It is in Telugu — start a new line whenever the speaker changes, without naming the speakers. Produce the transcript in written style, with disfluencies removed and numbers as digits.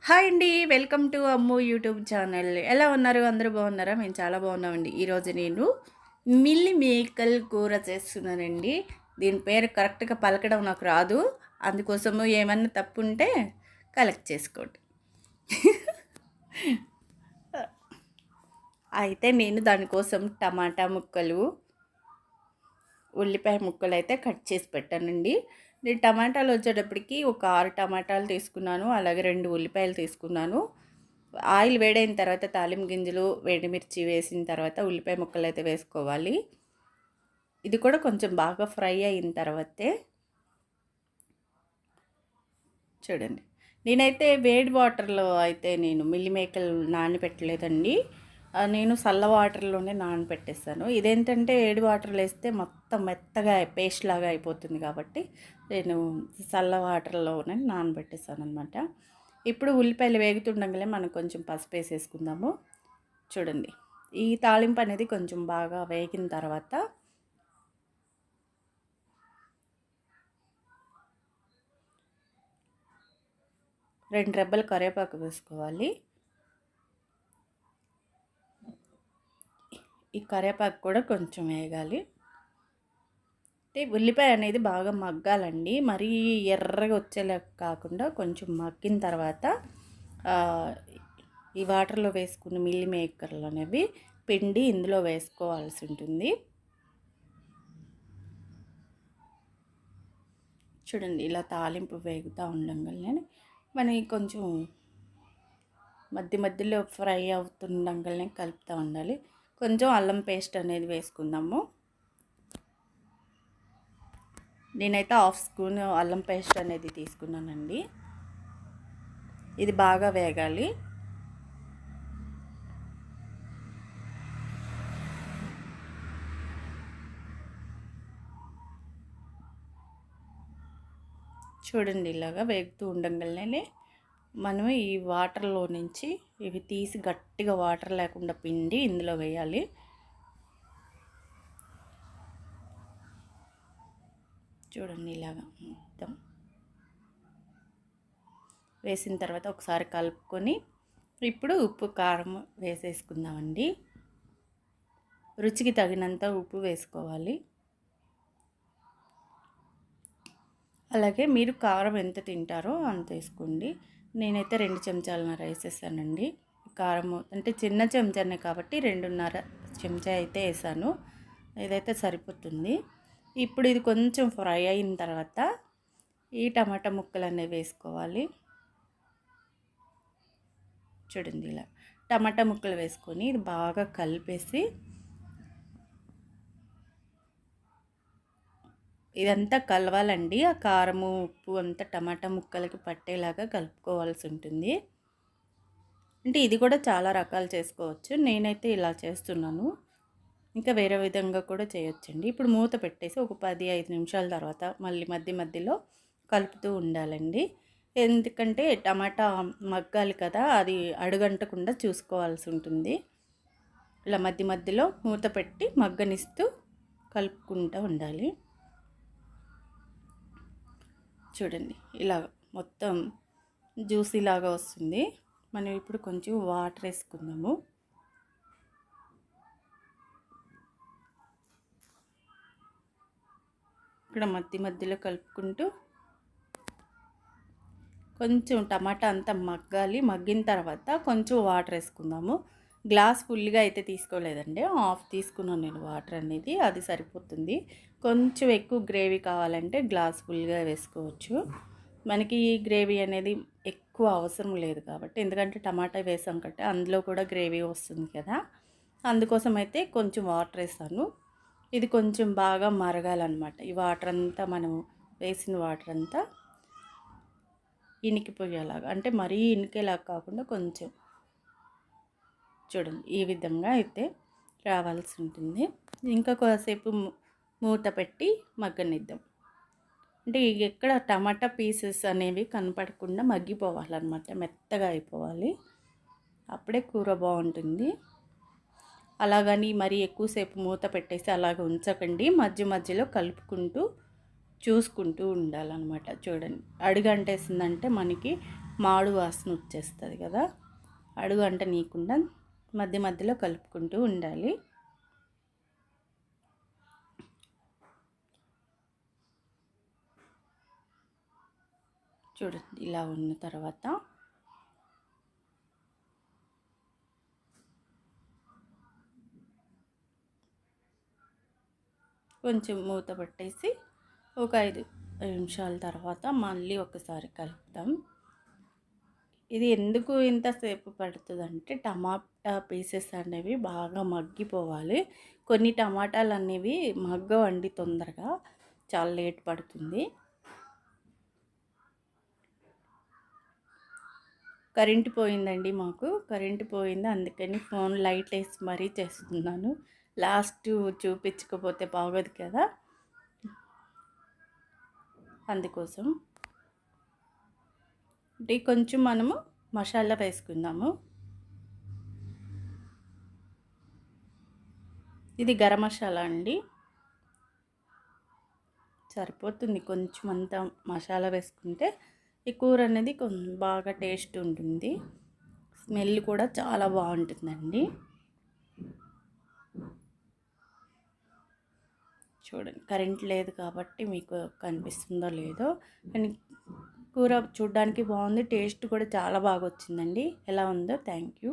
హాయ్ అండి. Welcome to Ammu YouTube channel. ఎలా ఉన్నారు? అందరూ బాగున్నారా? మేము చాలా బాగున్నామండి. ఈరోజు నేను మిల్లి మేకల్ కూర చేస్తున్నానండి. దీని పేరు కరెక్ట్‌గా పలకడం నాకు రాదు. అందుకోసము ఏమన్నా తప్పుంటే కలెక్ట్ చేసుకోండి. అయితే నేను దానికోసం టమాటా ముక్కలు, ఉల్లిపాయ ముక్కలైతే కట్ చేసి పెట్టానండి. నేను టమాటాలు వచ్చేటప్పటికి ఒక 6 టమాటాలు తీసుకున్నాను. అలాగే 2 ఉల్లిపాయలు తీసుకున్నాను. ఆయిల్ వేడైన తర్వాత తాలింపు గింజలు, ఎండుమిర్చి వేసిన తర్వాత ఉల్లిపాయ ముక్కలైతే వేసుకోవాలి. ఇది కూడా కొంచెం బాగా ఫ్రై అయిన తర్వాతే చూడండి. నేనైతే వేడి వాటర్‌లో అయితే నేను మిల్లి మేకలు నానబెట్టలేదండి. నేను చల్ల వాటర్‌లోనే నానబెట్టేసాను. ఇదేంటంటే వేడి వాటర్‌లో వేస్తే మొత్తం మెత్తగా పేస్ట్ లాగా అయిపోతుంది కాబట్టి నేను చల్ల వాటర్‌లోనే నానబెట్టేసాననమాట. ఇప్పుడు ఉల్లిపాయలు వేగుతుండగానే మనం కొంచెం పసుపు వేసేసుకుందాము. చూడండి. ఈ తాలింపు అనేది కొంచెం బాగా వేగిన తర్వాత 2 రెబ్బలు కరివేపాకు వేసుకోవాలి. ఈ కరివేపాకు కూడా కొంచెం వేగాలి. అంటే ఉల్లిపాయ అనేది బాగా మగ్గాలండి. మరీ ఎర్రగా వచ్చేలా కాకుండా కొంచెం మగ్గిన తర్వాత ఈ వాటర్లో వేసుకున్న మిల్లి మేకర్లు అనేవి పిండి ఇందులో వేసుకోవాల్సి ఉంటుంది. చూడండి, ఇలా తాలింపు వేగుతూ ఉండంగానే మనకి కొంచెం మధ్యలో ఫ్రై అవుతుండగానే కలుపుతూ ఉండాలి. కొంచెం అల్లం పేస్ట్ అనేది వేసుకుందాము. నేనైతే 1/2 స్పూన్ అల్లం పేస్ట్ అనేది తీసుకున్నానండి. ఇది బాగా వేగాలి. చూడండి, ఇలాగా వేగుతూ ఉండంగానే మనం ఈ వాటర్లో నుంచి ఇవి తీసి గట్టిగా వాటర్ లేకుండా పిండి ఇందులో వేయాలి. చూడండి, ఇలాగా మొత్తం వేసిన తర్వాత ఒకసారి కలుపుకొని ఇప్పుడు ఉప్పు కారం వేసేసుకుందామండి. రుచికి తగినంత ఉప్పు వేసుకోవాలి. అలాగే మీరు కారం ఎంత తింటారో అంత వేసుకోండి. నేనైతే 2 చెంచాలన్నర వేసేసానండి. కారం అంటే చిన్న చెంచానే కాబట్టి 2.5 చెంచా అయితే వేసాను. ఇదైతే సరిపోతుంది. ఇప్పుడు ఇది కొంచెం ఫ్రై అయిన తర్వాత ఈ టమాటా ముక్కలు అనేవి వేసుకోవాలి. చూడండి, ఇలా టమాటా ముక్కలు వేసుకొని ఇది బాగా కలిపేసి ఇదంతా కలవాలండి. ఆ కారము, ఉప్పు అంతా టమాటా ముక్కలకి పట్టేలాగా కలుపుకోవాల్సి ఉంటుంది. అంటే ఇది కూడా చాలా రకాలు చేసుకోవచ్చు. నేనైతే ఇలా చేస్తున్నాను. ఇంకా వేరే విధంగా కూడా చేయొచ్చండి. ఇప్పుడు మూత పెట్టేసి ఒక 10-5 నిమిషాల తర్వాత మళ్ళీ మధ్యలో కలుపుతూ ఉండాలండి. ఎందుకంటే టమాటా మగ్గాలి కదా, అది అడుగంటకుండా చూసుకోవాల్సి ఉంటుంది. ఇలా మధ్యలో మూత పెట్టి మగ్గనిస్తూ కలుపుకుంటూ ఉండాలి. చూడండి, ఇలా మొత్తం జ్యూసీ లాగా వస్తుంది. మనం ఇప్పుడు కొంచెం వాటర్ వేసుకుందాము. ఇక్కడ మధ్యలో కలుపుకుంటూ కొంచెం టమాటా అంతా మగ్గాలి. మగ్గిన తర్వాత కొంచెం వాటర్ వేసుకుందాము. గ్లాస్ ఫుల్గా అయితే తీసుకోలేదండి, హాఫ్ తీసుకున్నాను నేను వాటర్ అనేది. అది సరిపోతుంది. కొంచెం ఎక్కువ గ్రేవీ కావాలంటే గ్లాస్ ఫుల్గా వేసుకోవచ్చు. మనకి ఈ గ్రేవీ అనేది ఎక్కువ అవసరం లేదు కాబట్టి, ఎందుకంటే టమాటా వేసాం కాబట్టి అందులో కూడా గ్రేవీ వస్తుంది కదా, అందుకోసం అయితే కొంచెం వాటర్ వేసాను. ఇది కొంచెం బాగా మరగాలన్నమాట. ఈ వాటర్ అంతా మనం వేసిన వాటర్ అంతా ఇనికిపోయేలాగా, అంటే మరీ ఇనికేలాగా కాకుండా కొంచెం చూడండి ఈ విధంగా అయితే రావాల్సి ఉంటుంది. ఇంకా కొద్దిసేపు మూత పెట్టి మగ్గనిద్దాం. అంటే ఎక్కడ టమాటా పీసెస్ అనేవి కనపడకుండా మగ్గిపోవాలన్నమాట, మెత్తగా అయిపోవాలి. అప్పుడే కూర బాగుంటుంది. అలాగని మరి ఎక్కువసేపు మూత పెట్టేసి అలాగ ఉంచకండి. మధ్యలో కలుపుకుంటూ చూసుకుంటూ ఉండాలన్నమాట. చూడండి, అడుగంటేసిందంటే మనకి మాడు వాసన వచ్చేస్తుంది కదా, అడుగు అంటనీయకుండా మధ్య మధ్యలో కలుపుకుంటూ ఉండాలి. చూడండి ఇలా ఉన్న తర్వాత కొంచెం మూత పెట్టేసి ఒక 5 నిమిషాల తర్వాత మళ్ళీ ఒకసారి కలుపుతాం. ఇది ఎందుకు ఇంతసేపు పడుతుందంటే టమాటా పీసెస్ అనేవి బాగా మగ్గిపోవాలి. కొన్ని టమాటాలు అనేవి మగ్గవండి తొందరగా, చాలా లేట్ పడుతుంది. కరెంటు పోయిందండి మాకు, కరెంటు పోయింది, అందుకని ఫోన్ లైట్ వేసి మరీ చేస్తున్నాను. లాస్ట్ చూపించకపోతే బాగోదు కదా, అందుకోసం. అంటే కొంచెం మనము మసాలా వేసుకుందాము. ఇది గరం మసాలా అండి, సరిపోతుంది. కొంచెం అంతా మసాలా వేసుకుంటే ఈ కూర అనేది కొంచెం బాగా టేస్ట్ ఉంటుంది, స్మెల్ కూడా చాలా బాగుంటుందండి. చూడండి, కరెంట్ లేదు కాబట్టి మీకు కనిపిస్తుందో లేదో, కానీ కూర చూడడానికి బాగుంది, టేస్ట్ కూడా చాలా బాగా వచ్చిందండి. ఎలా ఉందో థ్యాంక్ యూ.